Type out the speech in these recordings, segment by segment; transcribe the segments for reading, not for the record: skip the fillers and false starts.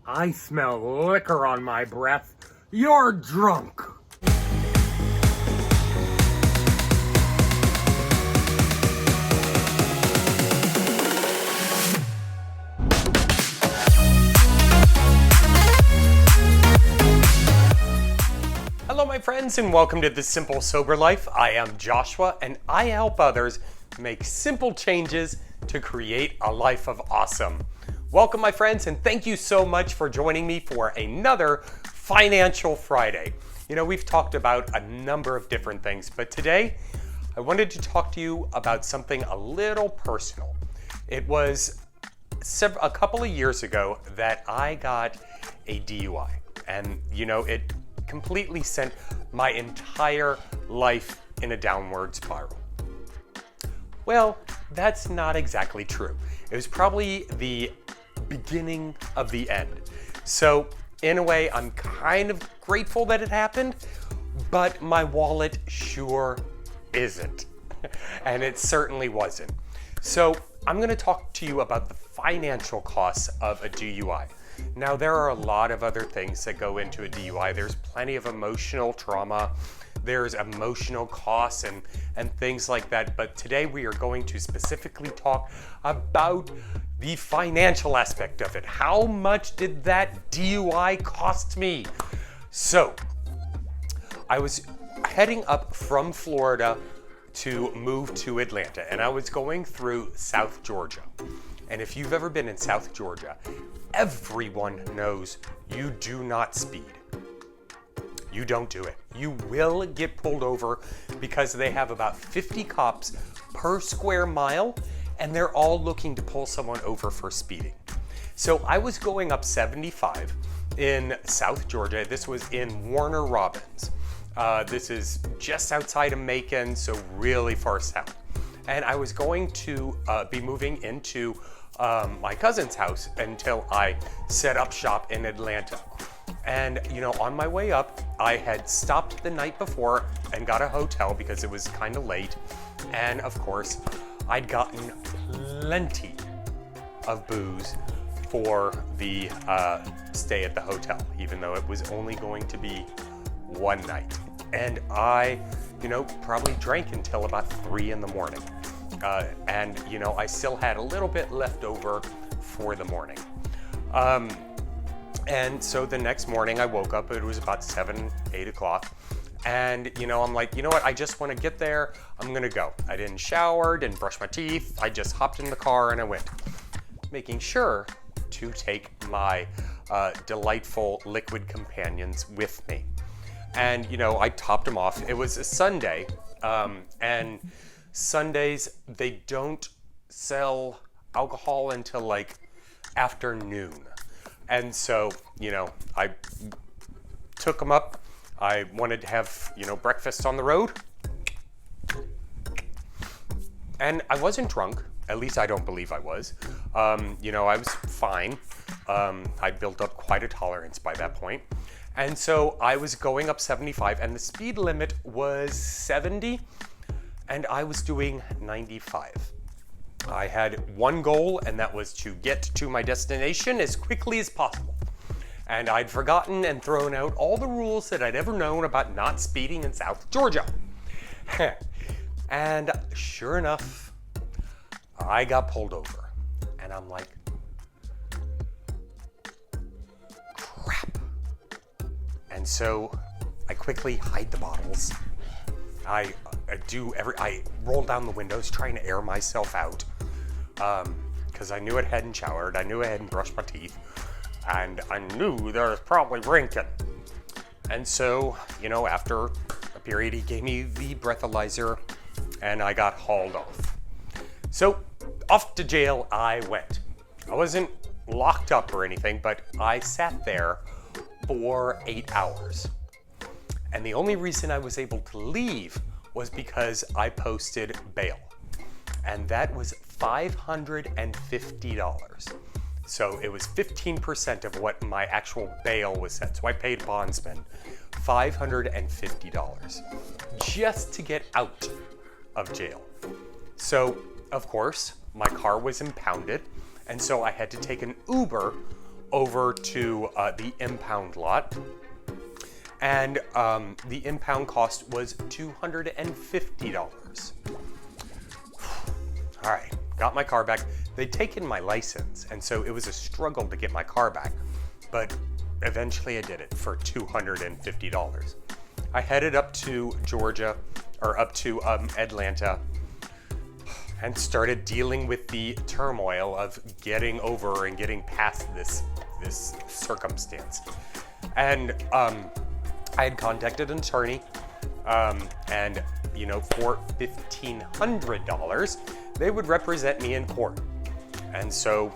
I smell liquor on my breath. You're drunk. Hello my friends and welcome to The Simple Sober Life. I am Joshua and I help others make simple changes to create a life of awesome. Welcome my friends and thank you so much for joining me for another Financial Friday. You know, we've talked about a number of different things, but today I wanted to talk to you about something a little personal. It was a couple of years ago that I got a DUI and you know, it completely sent my entire life in a downward spiral. Well, that's not exactly true. It was probably the beginning of the end. So in a way, I'm kind of grateful that it happened, but my wallet sure isn't. And it certainly wasn't. So I'm gonna talk to you about the financial costs of a DUI. Now, there are a lot of other things that go into a DUI. There's plenty of emotional trauma. There's emotional costs and things like that. But today we are going to specifically talk about the financial aspect of it. How much did that DUI cost me? So, I was heading up from Florida to move to Atlanta, and I was going through South Georgia. And if you've ever been in South Georgia, everyone knows you do not speed. You don't do it. You will get pulled over because they have about 50 cops per square mile, and they're all looking to pull someone over for speeding. So I was going up 75 in South Georgia. This was in Warner Robins. This is just outside of Macon, so really far south. And I was going to be moving into my cousin's house until I set up shop in Atlanta. And you know, on my way up, I had stopped the night before and got a hotel because it was kind of late. And of course, I'd gotten plenty of booze for the stay at the hotel, even though it was only going to be one night. And I, you know, probably drank until about 3 in the morning. And you know, I still had a little bit left over for the morning. And so the next morning I woke up, it was about 7, 8 o'clock. And you know, I'm like, you know what, I just want to get there, I'm gonna go. I didn't shower, didn't brush my teeth, I just hopped in the car and I went. Making sure to take my delightful liquid companions with me. And you know, I topped them off. It was a Sunday, and Sundays, they don't sell alcohol until like afternoon. And so, you know, I took them up. I wanted to have, you know, breakfast on the road. And I wasn't drunk. At least I don't believe I was. You know, I was fine. I built up quite a tolerance by that point. And so I was going up 75 and the speed limit was 70. And I was doing 95. I had one goal, and that was to get to my destination as quickly as possible. And I'd forgotten and thrown out all the rules that I'd ever known about not speeding in South Georgia. And sure enough, I got pulled over. And I'm like, crap. And so I quickly hide the bottles. I roll down the windows trying to air myself out because I knew I hadn't showered, I knew I hadn't brushed my teeth, and I knew there was probably drinking. And so, you know, after a period, he gave me the breathalyzer and I got hauled off. So off to jail I went. I wasn't locked up or anything, but I sat there for 8 hours. And the only reason I was able to leave was because I posted bail. And that was $550. So it was 15% of what my actual bail was set. So I paid bondsman $550 just to get out of jail. So, of course, my car was impounded, and so I had to take an Uber over to the impound lot. And the impound cost was $250. All right, got my car back. They'd taken my license, and so it was a struggle to get my car back, but eventually I did it for $250. I headed up to Georgia, or up to Atlanta, and started dealing with the turmoil of getting over and getting past this circumstance. And I had contacted an attorney, and for $1,500, they would represent me in court. And so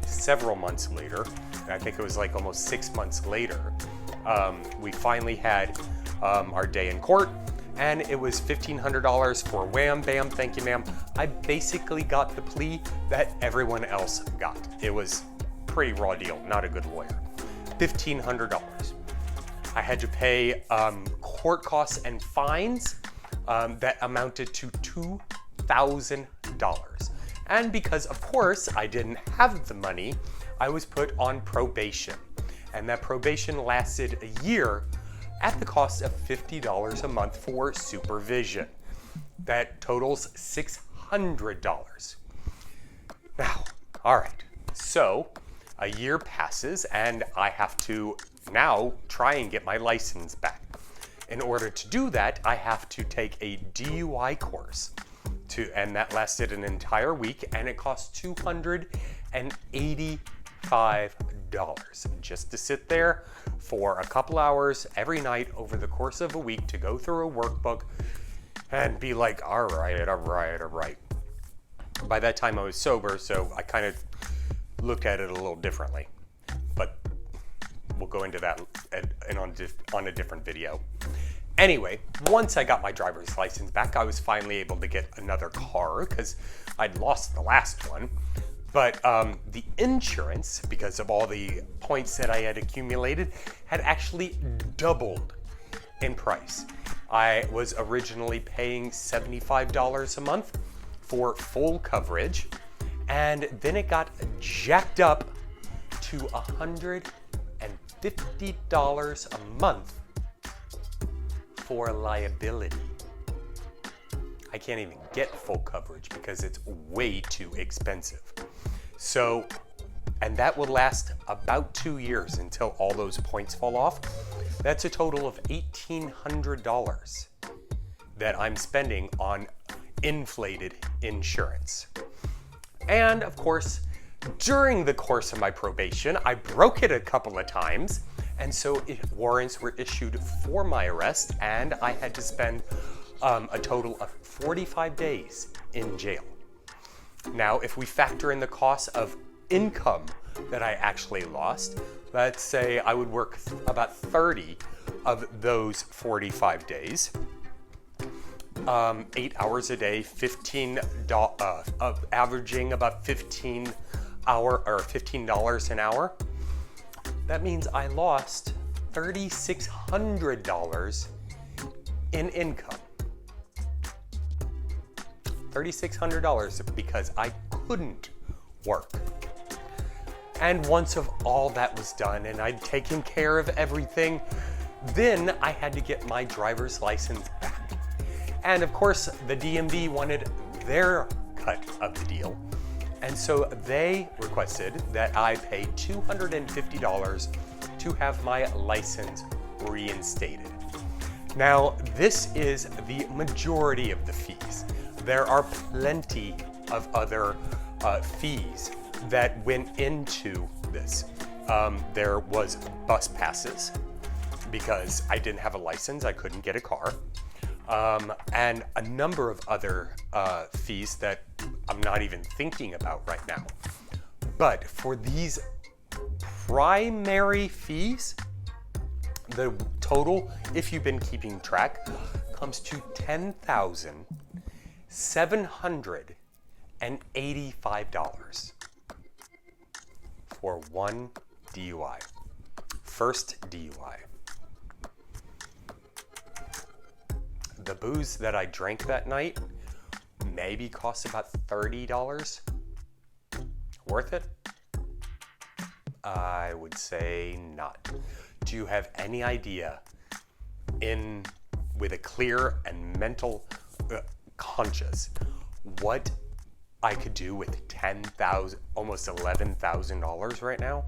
several months later, I think it was like almost 6 months later, we finally had our day in court, and it was $1,500 for wham, bam, thank you, ma'am. I basically got the plea that everyone else got. It was pretty raw deal, not a good lawyer. $1,500. I had to pay court costs and fines that amounted to $2,000. And because, of course, I didn't have the money, I was put on probation. And that probation lasted a year at the cost of $50 a month for supervision. That totals $600. Now, all right, so a year passes and I have to now try and get my license back. In order to do that, I have to take a DUI course, and that lasted an entire week, and it cost $285 just to sit there for a couple hours every night over the course of a week to go through a workbook and be like, all right. By that time I was sober, so I kind of looked at it a little differently, but we'll go into that on a different video. Anyway, once I got my driver's license back, I was finally able to get another car because I'd lost the last one. But the insurance, because of all the points that I had accumulated, had actually doubled in price. I was originally paying $75 a month for full coverage, and then it got jacked up to $150 a month for liability. I can't even get full coverage because it's way too expensive. So, and that will last about 2 years until all those points fall off. That's a total of $1,800 that I'm spending on inflated insurance. And of course, during the course of my probation, I broke it a couple of times, and so warrants were issued for my arrest, and I had to spend a total of 45 days in jail. Now, if we factor in the cost of income that I actually lost, let's say I would work about 30 of those 45 days, 8 hours a day, averaging about $15 an hour. That means I lost $3,600 in income. $3,600 because I couldn't work. And once of all that was done and I'd taken care of everything, then I had to get my driver's license back. And of course, the DMV wanted their cut of the deal. And so they requested that I pay $250 to have my license reinstated. Now, this is the majority of the fees. There are plenty of other fees that went into this. There was bus passes because I didn't have a license, I couldn't get a car. And a number of other fees that I'm not even thinking about right now. But for these primary fees, the total, if you've been keeping track, comes to $10,785 for one DUI. First DUI. The booze that I drank that night maybe cost about $30. Worth it? I would say not. Do you have any idea, with a clear and mental conscious, what I could do with $10,000, almost $11,000 right now?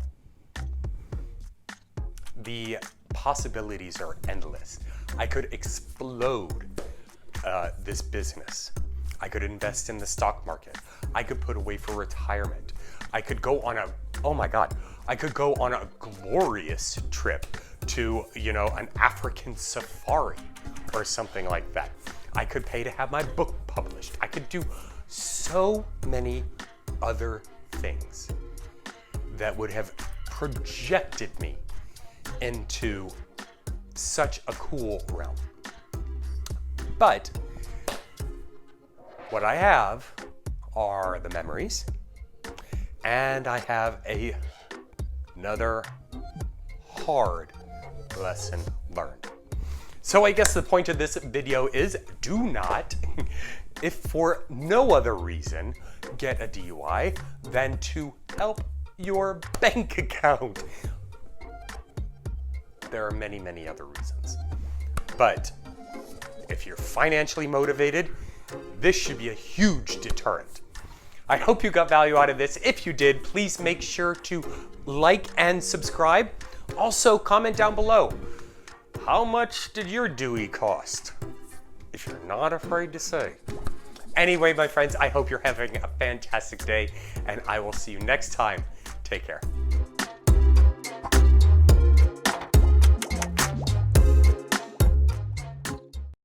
The possibilities are endless. I could explode this business. I could invest in the stock market. I could put away for retirement. I could go on I could go on a glorious trip to, an African safari or something like that. I could pay to have my book published. I could do so many other things that would have projected me into such a cool realm. But what I have are the memories, and I have another hard lesson learned. So I guess the point of this video is, do not, if for no other reason, get a DUI than to help your bank account. There are many, many other reasons. But if you're financially motivated, this should be a huge deterrent. I hope you got value out of this. If you did, please make sure to like and subscribe. Also, comment down below. How much did your DUI cost? If you're not afraid to say. Anyway, my friends, I hope you're having a fantastic day, and I will see you next time. Take care.